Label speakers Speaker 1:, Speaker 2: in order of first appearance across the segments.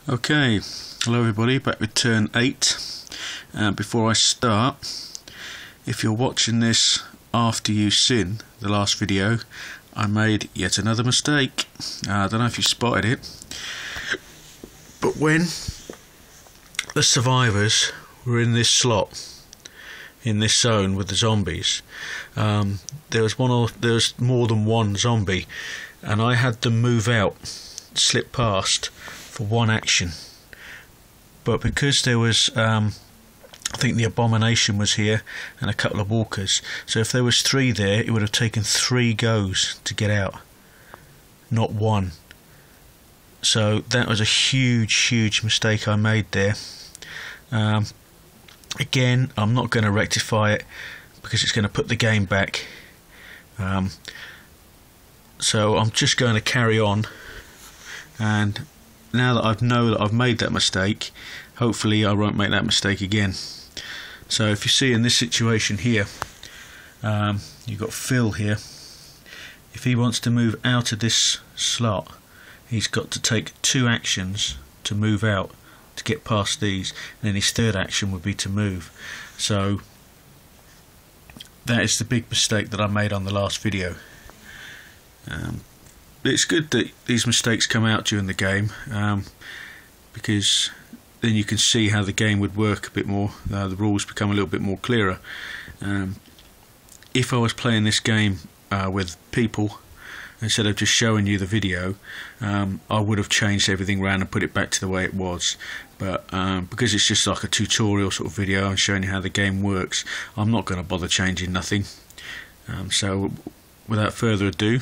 Speaker 1: Okay, hello everybody, back with turn 8. Before I start, if you're watching this after you've seen the last video, I made yet another mistake. I don't know if you spotted it, but when the survivors were in this slot, in this zone with the zombies, there was more than one zombie, and I had them move out, slip past for one action. But because there was I think the abomination was here and a couple of walkers, so if there was 3 there, it would have taken 3 goes to get out, not one. So that was a huge mistake I made there. Again, I'm not going to rectify it because it's going to put the game back, so I'm just going to carry on. And now that I know that I've made that mistake, hopefully I won't make that mistake again. So if you see in this situation here, you've got Phil here. If he wants to move out of this slot, he's got to take 2 actions to move out to get past these, and then his 3rd action would be to move. So that is the big mistake that I made on the last video. It's good that these mistakes come out during the game, because then you can see how the game would work a bit more. The rules become a little bit more clearer. If I was playing this game with people instead of just showing you the video, I would have changed everything around and put it back to the way it was. But because it's just like a tutorial sort of video and showing you how the game works, I'm not going to bother changing nothing. So without further ado,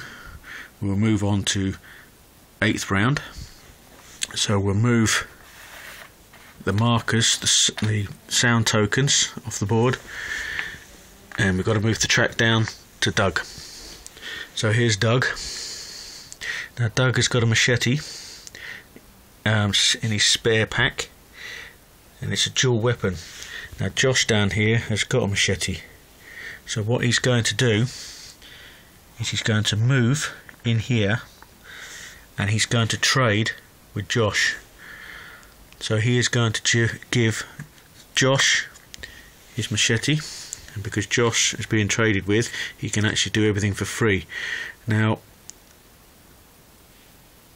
Speaker 1: we'll move on to 8th round. So we'll move the markers, the sound tokens off the board, and we've got to move the track down to Doug. So here's Doug. Now Doug has got a machete in his spare pack, and it's a dual weapon. Now Josh down here has got a machete, so what he's going to do is he's going to move in here and he's going to trade with Josh. So he is going to give Josh his machete, and because Josh is being traded with, he can actually do everything for free. Now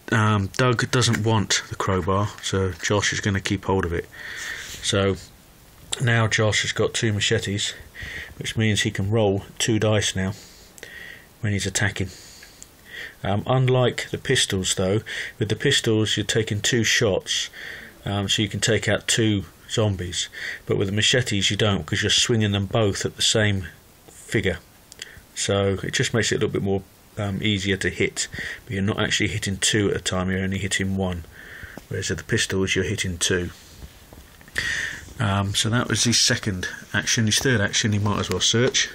Speaker 1: Doug doesn't want the crowbar, so Josh is going to keep hold of it. So now Josh has got 2 machetes, which means he can roll 2 dice now when he's attacking. Unlike the pistols though, with the pistols you're taking 2 shots, so you can take out 2 zombies, but with the machetes you don't, because you're swinging them both at the same figure. So it just makes it a little bit more easier to hit, but you're not actually hitting 2 at a time, you're only hitting 1, whereas with the pistols you're hitting 2. So that was his 2nd action. His 3rd action he might as well search.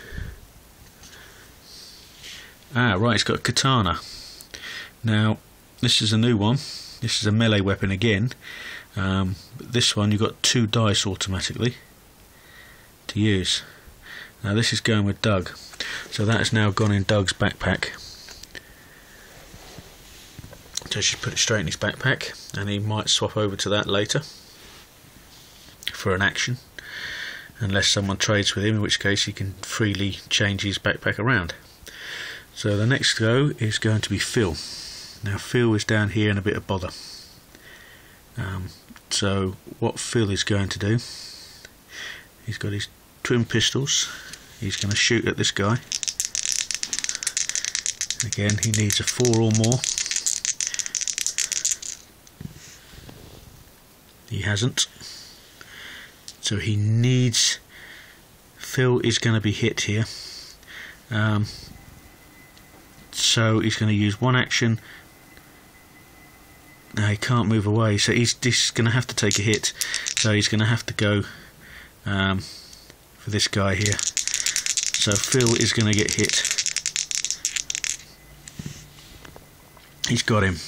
Speaker 1: Right, he's got a katana. Now this is a new one, this is a melee weapon again, but this one you've got 2 dice automatically to use. Now this is going with Doug, so that has now gone in Doug's backpack. So she put it straight in his backpack, and he might swap over to that later for an action, unless someone trades with him, in which case he can freely change his backpack around. So the next go is going to be Phil. Now Phil is down here in a bit of bother. So what Phil is going to do, he's got his twin pistols, he's going to shoot at this guy. Again, he needs a 4 or more. He hasn't. So he needs, Phil is going to be hit here. So he's going to use 1 action. Now he can't move away, so he's going to have to take a hit. So he's going to have to go for this guy here. So Phil is going to get hit. He's got him.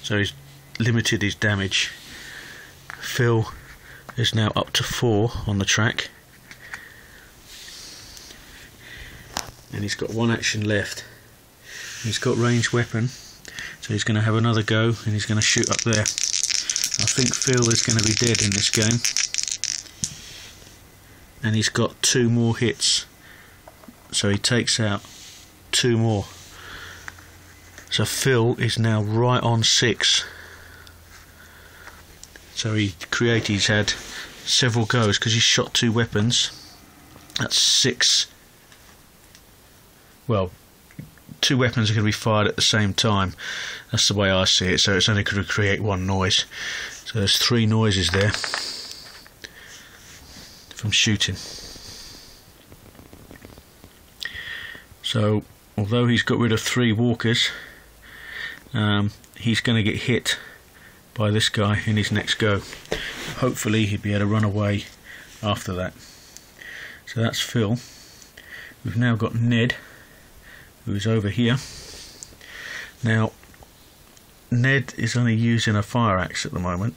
Speaker 1: So he's limited his damage. Phil is now up to 4 on the track, and he's got 1 action left. He's got ranged weapon, so he's going to have another go, and he's going to shoot up there. I think Phil is going to be dead in this game, and he's got 2 more hits, so he takes out 2 more. So Phil is now right on 6. So he's had several goes because he's shot 2 weapons. That's 6. Well, 2 weapons are going to be fired at the same time. That's the way I see it. So it's only going to create 1 noise. So there's 3 noises there from shooting. So although he's got rid of 3 walkers, he's going to get hit by this guy in his next go. Hopefully he'll be able to run away after that. So that's Phil. We've now got Ned, who's over here. Now Ned is only using a fire axe at the moment.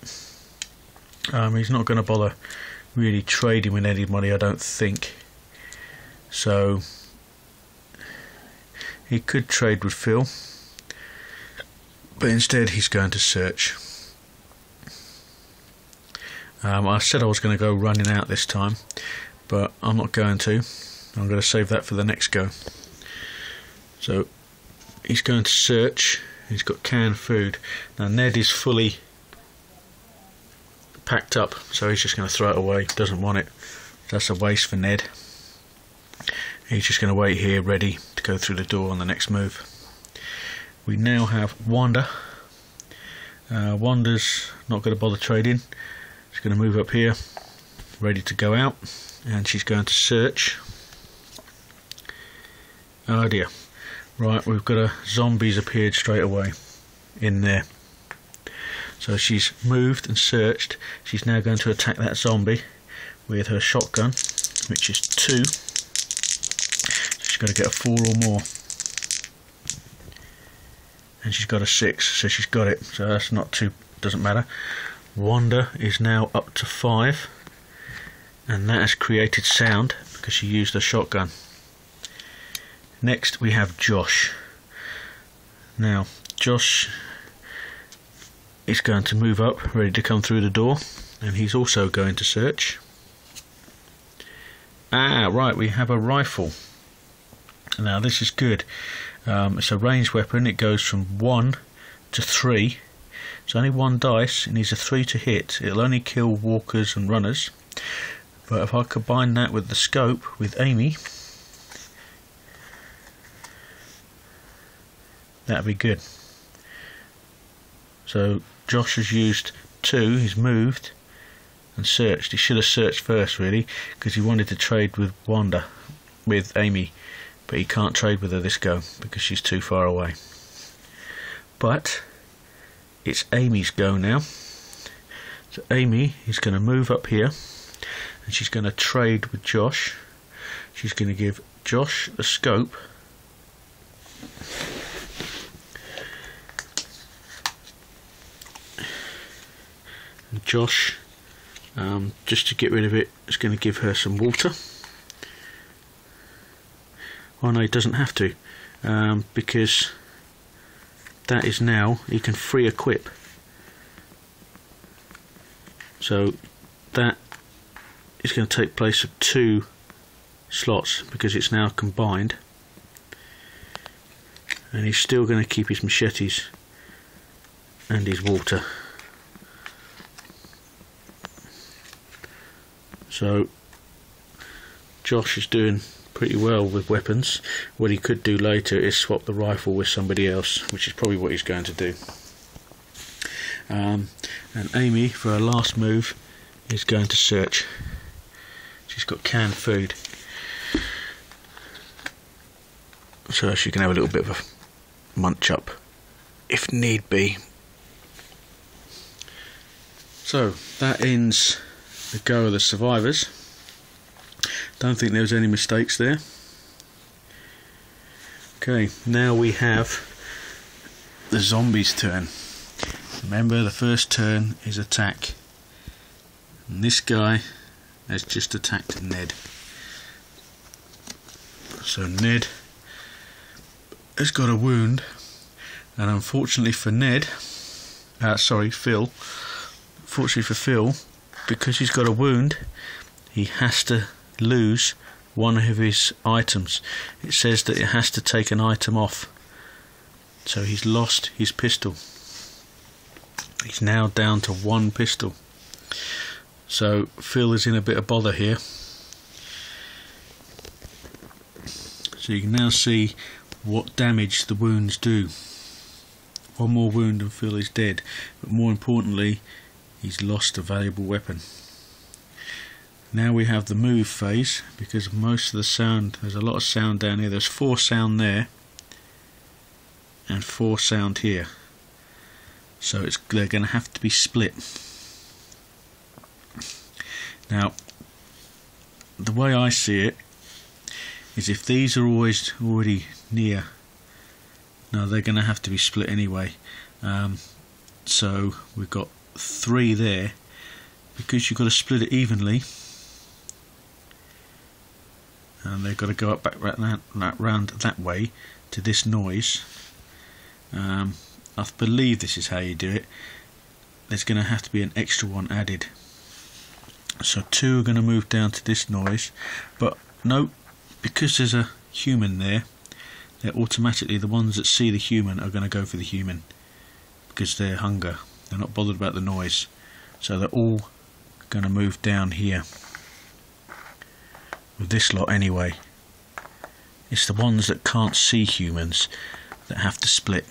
Speaker 1: He's not going to bother really trading with anybody, I don't think. So he could trade with Phil, but instead he's going to search. I said I was going to go running out this time, but I'm not going to. I'm going to save that for the next go. So he's going to search. He's got canned food. Now Ned is fully packed up, so he's just going to throw it away. Doesn't want it. That's a waste for Ned. He's just going to wait here ready to go through the door on the next move. We now have Wanda. Wanda's not going to bother trading. She's going to move up here, ready to go out, and she's going to search. Oh dear. Right, we've got zombies appeared straight away in there. So she's moved and searched. She's now going to attack that zombie with her shotgun, which is 2. She's got to get a 4 or more. And she's got a 6, so she's got it. So that's not too, doesn't matter. Wanda is now up to 5, and that has created sound because she used a shotgun. Next we have Josh. Now Josh is going to move up, ready to come through the door, and he's also going to search. Right, we have a rifle. Now this is good. It's a ranged weapon. It goes from 1 to 3. It's only 1 dice. It needs a 3 to hit. It'll only kill walkers and runners. But if I combine that with the scope with Amy, that'd be good. So Josh has used 2. He's moved and searched. He should have searched first really, because he wanted to trade with Wanda, with Amy, but he can't trade with her this go because she's too far away. But it's Amy's go now. So Amy is going to move up here, and she's going to trade with Josh. She's going to give Josh the scope. And Josh, just to get rid of it, is going to give her some water. Oh no, he doesn't have to, because that is now, he can free equip. So that is going to take place of 2 slots because it's now combined, and he's still going to keep his machetes and his water. So Josh is doing pretty well with weapons. What he could do later is swap the rifle with somebody else, which is probably what he's going to do. And Amy, for her last move, is going to search. She's got canned food, so she can have a little bit of a munch up if need be. So that ends the go of the survivors. Don't think there was any mistakes there. Okay, now we have the zombies' turn. Remember, the first turn is attack, and this guy has just attacked Ned. So Ned has got a wound, and unfortunately for Ned, Phil, unfortunately for Phil, because he's got a wound, he has to lose one of his items. It says that it has to take an item off. So he's lost his pistol. He's now down to one pistol. So Phil is in a bit of bother here. So you can now see what damage the wounds do. One more wound and Phil is dead, but more importantly, he's lost a valuable weapon. Now we have the move phase, because most of the sound, there's a lot of sound down here. There's 4 sound there and 4 sound here, so they're going to have to be split. Now the way I see it is, if these are already near, no, they're going to have to be split anyway. So we've got 3 there, because you've got to split it evenly, and they've got to go up back round that way to this noise. I believe this is how you do it. There's going to have to be an extra one added. So 2 are going to move down to this noise, but no, because there's a human there, they're automatically, the ones that see the human are going to go for the human, because they're hunger. They're not bothered about the noise. So they're all going to move down here. With this lot anyway. It's the ones that can't see humans that have to split.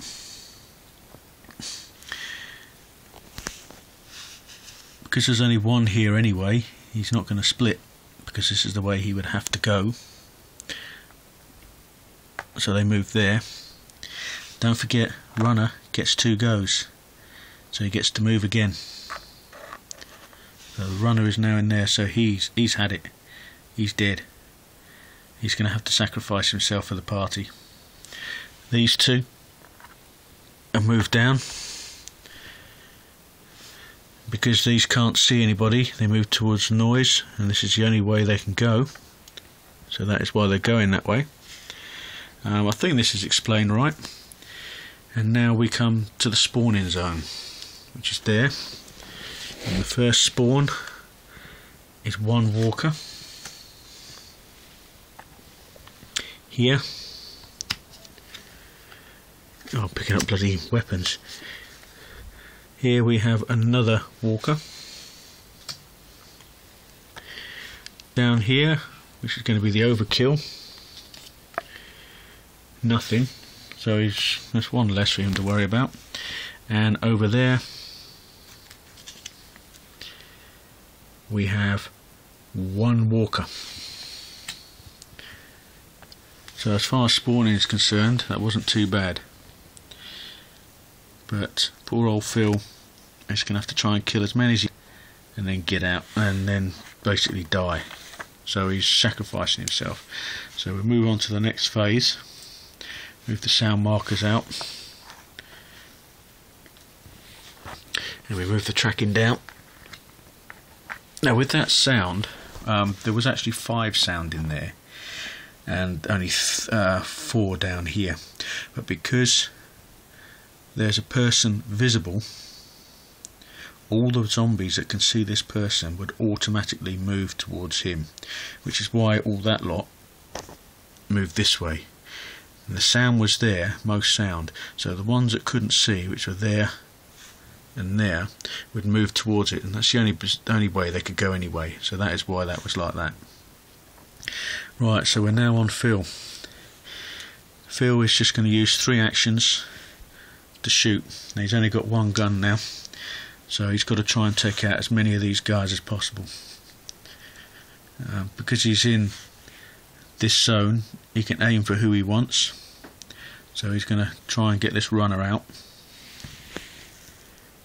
Speaker 1: Because there's only one here anyway, he's not going to split, because this is the way he would have to go. So they move there. Don't forget, runner gets 2 goes, so he gets to move again. So the runner is now in there, so he's had it. He's dead. He's going to have to sacrifice himself for the party. These 2 are moved down. Because these can't see anybody, they move towards noise, and this is the only way they can go. So that is why they're going that way. I think this is explained right. And now we come to the spawning zone, which is there. And the first spawn is 1 walker. Here. Oh, picking up bloody weapons. Here we have another walker. Down here, which is going to be the overkill. Nothing. So there's 1 less for him to worry about. And over there we have 1 walker. So as far as spawning is concerned, that wasn't too bad. But poor old Phil is going to have to try and kill as many as he can, and then get out, and then basically die. So he's sacrificing himself. So we move on to the next phase. Move the sound markers out, and we move the tracking down. Now with that sound, there was actually 5 sound in there, and only 4 down here. But because there's a person visible, all the zombies that can see this person would automatically move towards him, which is why all that lot moved this way. And the sound was there, most sound, so the ones that couldn't see, which were there and there, would move towards it, and that's the only way they could go anyway. So that is why that was like that. Right, so we're now on Phil. Phil is just going to use 3 actions to shoot. Now he's only got 1 gun now, so he's got to try and take out as many of these guys as possible. Because he's in this zone, he can aim for who he wants, so he's going to try and get this runner out.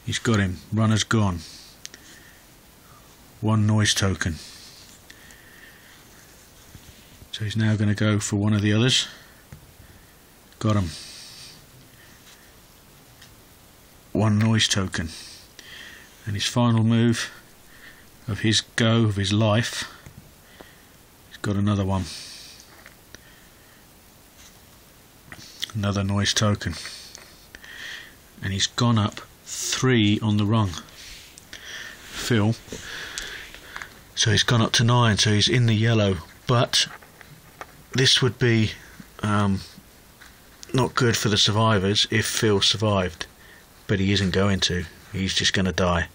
Speaker 1: He's got him. Runner's gone. 1 noise token. So he's now going to go for one of the others. Got him. 1 noise token. And his final move of his go, of his life, he's got another one. Another noise token. And he's gone up 3 on the rung. Phil. So he's gone up to 9, so he's in the yellow. But this would be not good for the survivors if Phil survived. But he isn't going to. He's just going to die.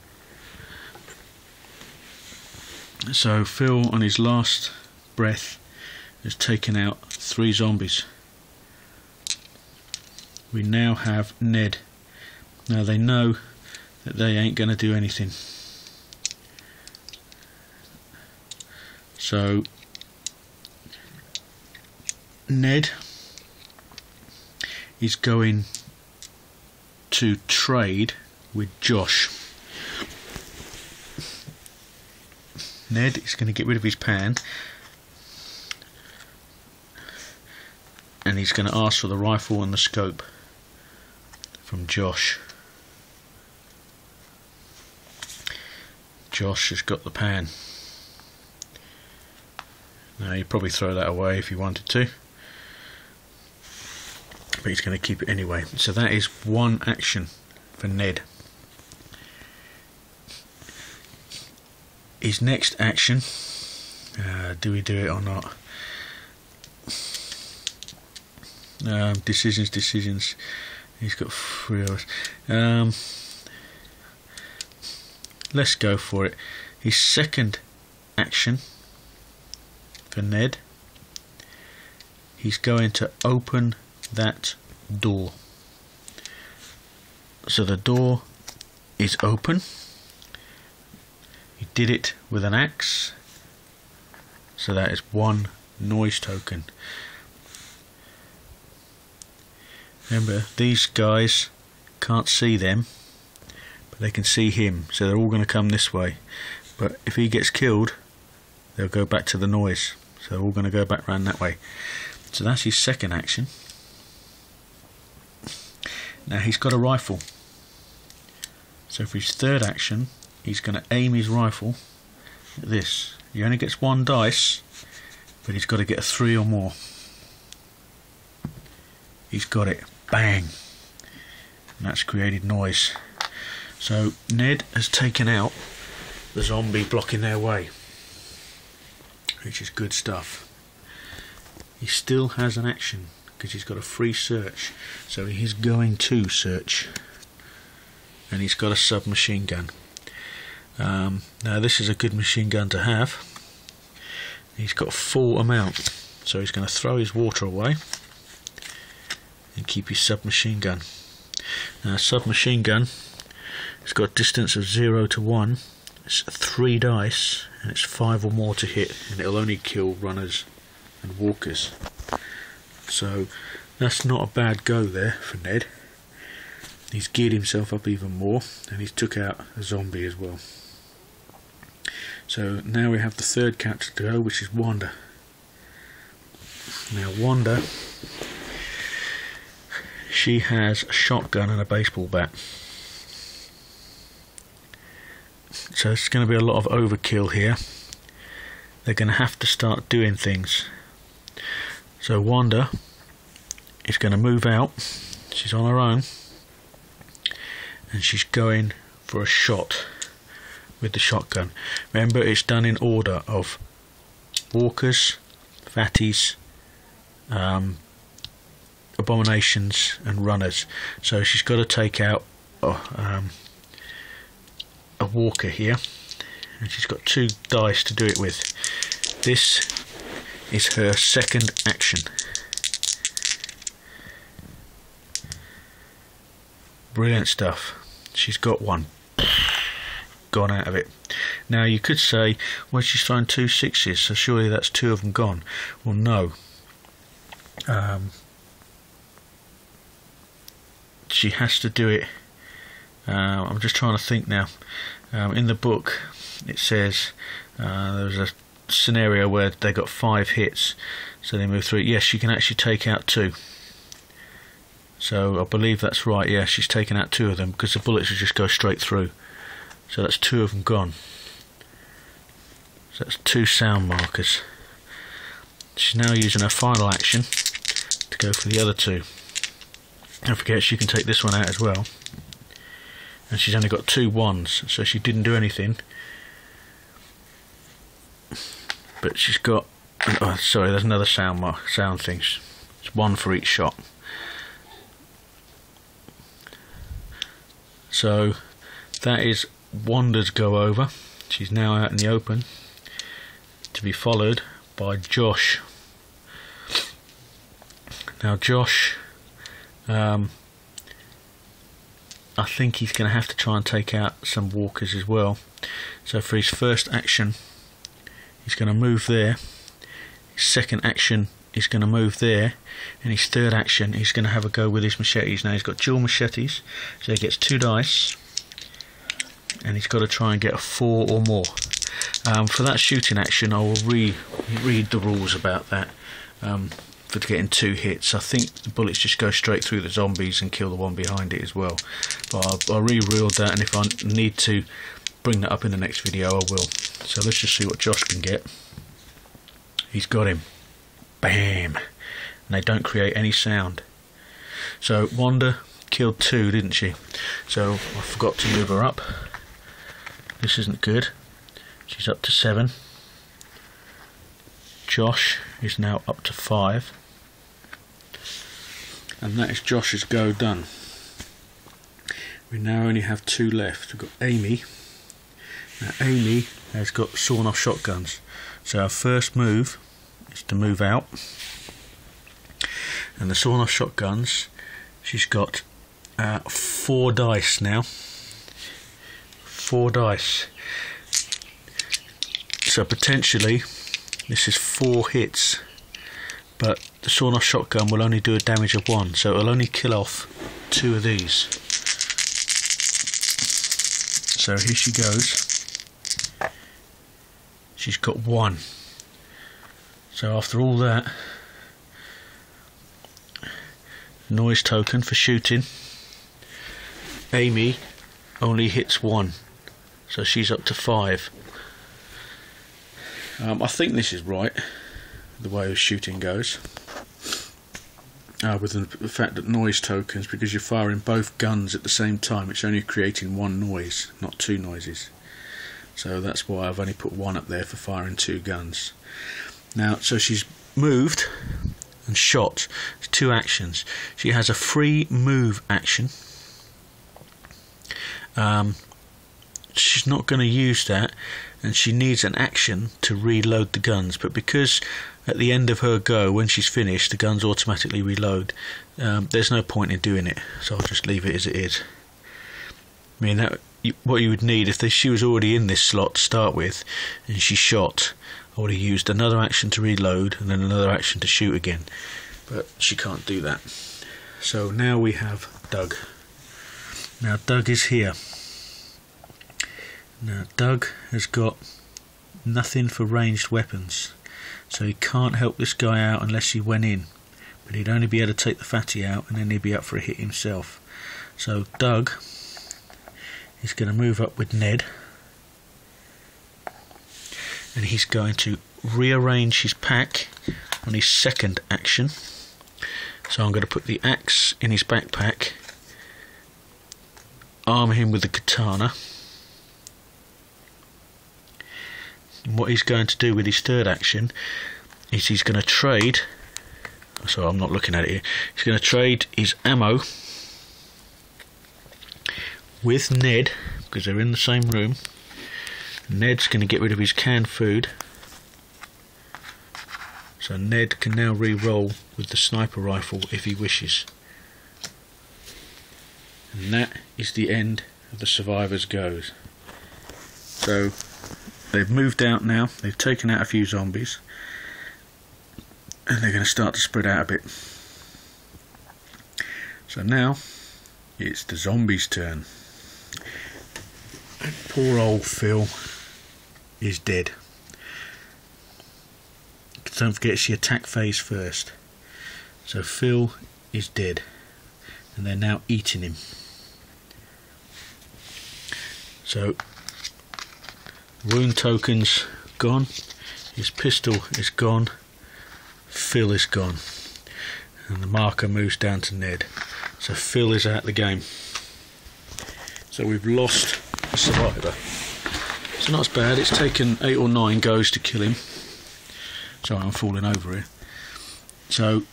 Speaker 1: So Phil, on his last breath, has taken out 3 zombies. We now have Ned. Now they know that they ain't going to do anything. So Ned is going to trade with Josh. Ned is going to get rid of his pan, and he's going to ask for the rifle and the scope from Josh. Josh has got the pan. Now he'd probably throw that away if he wanted to, but he's going to keep it anyway. So that is 1 action for Ned. His next action, do we do it or not? Decisions. He's got 3 hours. Let's go for it. His second action for Ned, he's going to open that door. So the door is open. He did it with an axe, so that is 1 noise token. Remember, these guys can't see them, but they can see him, so they're all going to come this way. But if he gets killed, they'll go back to the noise, so they're all going to go back round that way. So that's his second action. Now he's got a rifle, so for his third action, he's going to aim his rifle at this. He only gets 1 dice, but he's got to get a 3 or more. He's got it. Bang! And that's created noise. So Ned has taken out the zombie blocking their way, which is good stuff. He still has an action because he's got a free search, so he's going to search, and he's got a submachine gun. Now this is a good machine gun to have. He's got a full amount, so he's going to throw his water away and keep his submachine gun. Now submachine gun, it's got a distance of 0 to 1. It's 3 dice, and it's 5 or more to hit, and it'll only kill runners and walkers. So that's not a bad go there for Ned. He's geared himself up even more, and he's took out a zombie as well. So now we have the third character to go, which is Wanda. Now Wanda, she has a shotgun and a baseball bat. So it's going to be a lot of overkill here. They're going to have to start doing things. So Wanda is going to move out. She's on her own, and she's going for a shot with the shotgun. Remember, it's done in order of walkers, fatties, abominations and runners. So she's got to take out a walker here, and she's got 2 dice to do it with. This is her second action. Brilliant stuff. She's got 1. Gone out of it. Now you could say, well, she's thrown 2 6s, so surely that's 2 of them gone. Well, no. She has to do it. I'm just trying to think now. In the book it says there was a scenario where they got 5 hits, so they moved through it. Yes, she can actually take out 2. So I believe that's right. Yeah, she's taken out 2 of them because the bullets will just go straight through. So that's 2 of them gone. So that's 2 sound markers. She's now using her final action to go for the other 2. Don't forget, she can take this one out as well. and she's only got 2 1s, so she didn't do anything. But she's got, oh, sorry, there's another sound thing. It's 1 for each shot. So that is Wanda's go over. She's now out in the open, to be followed by Josh. Now Josh, I think he's going to have to try and take out some walkers as well. So for his first action, he's going to move there. His second action, he's going to move there. And his third action, he's going to have a go with his machetes. Now he's got dual machetes, so he gets 2 dice. And he's got to try and get a 4 or more. For that shooting action, I will read the rules about that. For getting 2 hits, I think the bullets just go straight through the zombies and kill the one behind it as well. But I'll re-ruled that, and if I need to bring that up in the next video, I will. So let's just see what Josh can get. He's got him. Bam! And they don't create any sound. So Wanda killed 2, didn't she? So I forgot to move her up. This isn't good. She's up to 7. Josh is now up to 5. And that is Josh's go done. We now only have 2 left. We've got Amy. Now Amy has got sawn off shotguns. So our first move is to move out. And the sawn off shotguns, she's got 4 dice now. 4 dice. So potentially this is 4 hits, but the sawn off shotgun will only do a damage of 1, so it'll only kill off 2 of these. So here she goes. She's got 1. So after all that, noise token for shooting. Amy only hits 1, so she's up to 5. I think this is right, the way the shooting goes. With the fact that noise tokens, because you're firing both guns at the same time, it's only creating 1 noise, not 2 noises. So that's why I've only put 1 up there for firing 2 guns. Now, so she's moved and shot. It's 2 actions. She has a free move action. She's not going to use that, and she needs an action to reload the guns, but because at the end of her go, when she's finished, the guns automatically reload, there's no point in doing it, so I'll just leave it as it is. I mean, what you would need, if she was already in this slot to start with and she shot, I would have used another action to reload and then another action to shoot again, but she can't do that. So now we have Doug. Now Doug is here. Now Doug has got nothing for ranged weapons, so he can't help this guy out unless he went in, but he'd only be able to take the fatty out and then he'd be up for a hit himself. So Doug is going to move up with Ned, and he's going to rearrange his pack on his second action. So I'm going to put the axe in his backpack, arm him with the katana. And what he's going to do with his third action is he's going to trade, so I'm not looking at it here, he's going to trade his ammo with Ned, because they're in the same room. Ned's going to get rid of his canned food, so Ned can now re-roll with the sniper rifle if he wishes. And that is the end of the survivors' goes. So they've moved out now, they've taken out a few zombies, and they're going to start to spread out a bit. So now it's the zombies' turn. And poor old Phil is dead. Don't forget, she attacked phase first. So Phil is dead, and they're now eating him. So wound tokens gone, his pistol is gone, Phil is gone, and the marker moves down to Ned. So Phil is out the game. So we've lost a survivor. It's not as bad. It's taken 8 or 9 goes to kill him. Sorry, I'm falling over here. So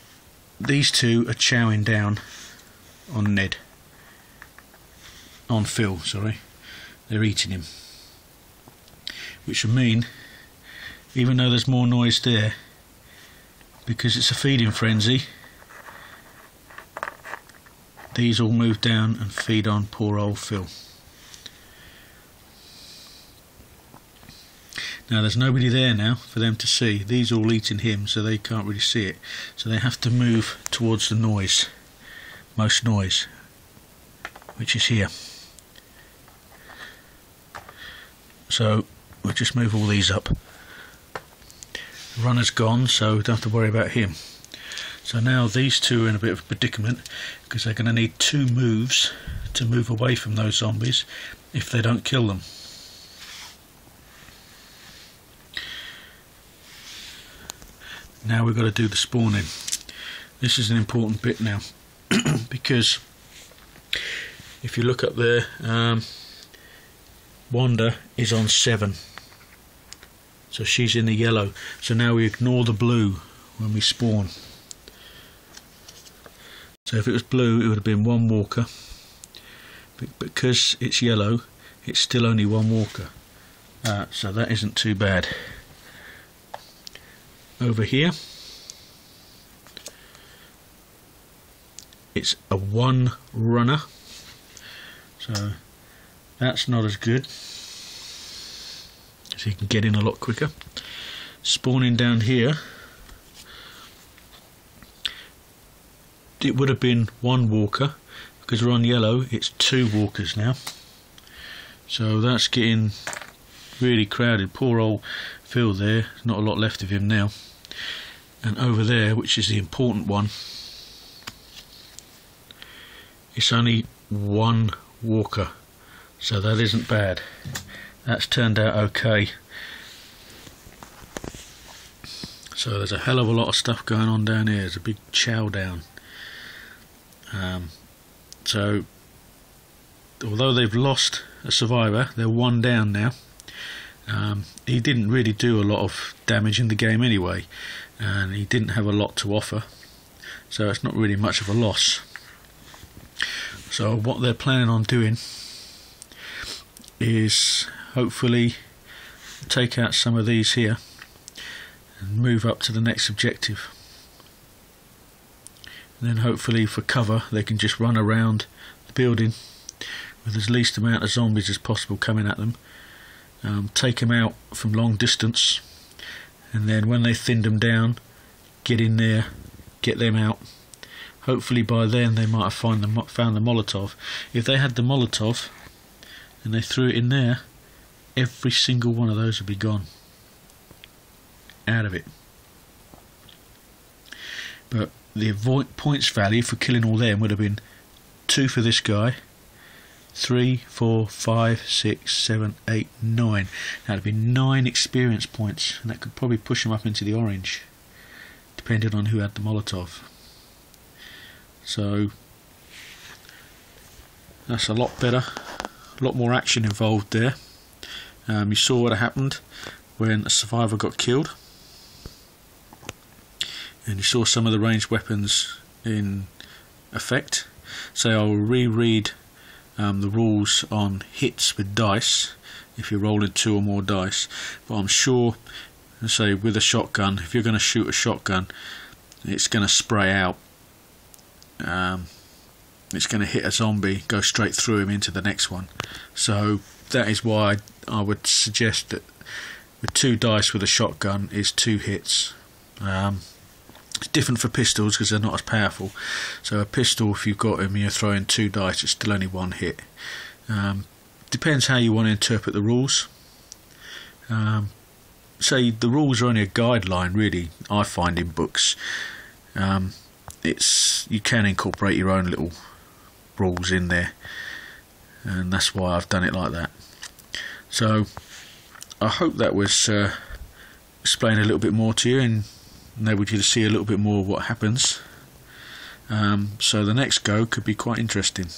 Speaker 1: these two are chowing down on Ned. On Phil, sorry. They're eating him. Which would mean, even though there's more noise there, because it's a feeding frenzy, these all move down and feed on poor old Phil. Now there's nobody there now for them to see. These are all eating him, so they can't really see it. So they have to move towards the noise, most noise, which is here. So we'll just move all these up. The runner's gone, so we don't have to worry about him. So now these two are in a bit of a predicament, because they're going to need 2 moves to move away from those zombies if they don't kill them. Now we've got to do the spawning. This is an important bit now, because if you look up there, Wanda is on 7, so she's in the yellow. So now we ignore the blue when we spawn. So if it was blue, it would have been 1 walker, but because it's yellow, it's still only 1 walker. So that isn't too bad. Over here, it's a 1 runner, so that's not as good, so you can get in a lot quicker. Spawning down here, it would have been 1 walker, because we're on yellow, it's 2 walkers now, so that's getting really crowded. Poor old Phil there, not a lot left of him now. And over there, which is the important one, it's only 1 walker, so that isn't bad. That's turned out okay. So there's a hell of a lot of stuff going on down here. There's a big chow down. So although they've lost a survivor, they're 1 down now. He didn't really do a lot of damage in the game anyway, and he didn't have a lot to offer, so it's not really much of a loss. So what they're planning on doing is hopefully take out some of these here and move up to the next objective, and then hopefully for cover they can just run around the building with as least amount of zombies as possible coming at them. Take them out from long distance, and then when they thinned them down, get in there, get them out. Hopefully by then they might have found the Molotov. If they had the Molotov and they threw it in there, every single one of those would be gone out of it. But the points value for killing all them would have been 2 for this guy, 3, 4, 5, 6, 7, 8, 9. That'd be 9 experience points, and that could probably push them up into the orange, depending on who had the Molotov. So that's a lot better, a lot more action involved there. You saw what happened when a survivor got killed, and you saw some of the ranged weapons in effect. So I'll reread the rules on hits with dice if you're rolling 2 or more dice, but I'm sure, say with a shotgun, if you're going to shoot a shotgun, it's going to spray out. It's going to hit a zombie, go straight through him into the next one. So that is why I would suggest that with 2 dice with a shotgun is 2 hits. It's different for pistols because they're not as powerful. So a pistol, if you've got him and you're throwing 2 dice, it's still only 1 hit. Depends how you want to interpret the rules. Say the rules are only a guideline, really, I find, in books. You can incorporate your own little rules in there, and that's why I've done it like that. So I hope that was explained a little bit more to you and enabled you to see a little bit more of what happens. So the next go could be quite interesting.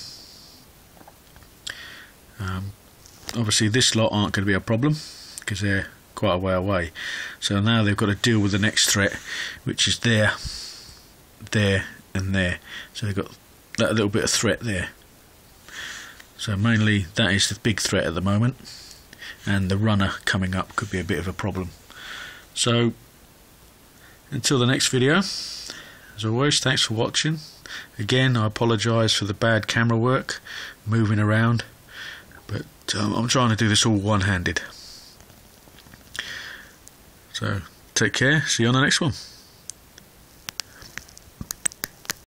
Speaker 1: Obviously this lot aren't going to be a problem because they're quite a way away, so now they've got to deal with the next threat, which is there, and there. So they've got that little bit of threat there. So mainly that is the big threat at the moment, and the runner coming up could be a bit of a problem. So until the next video, as always, thanks for watching. Again, I apologise for the bad camera work, moving around, but I'm trying to do this all one-handed. So take care, see you on the next one.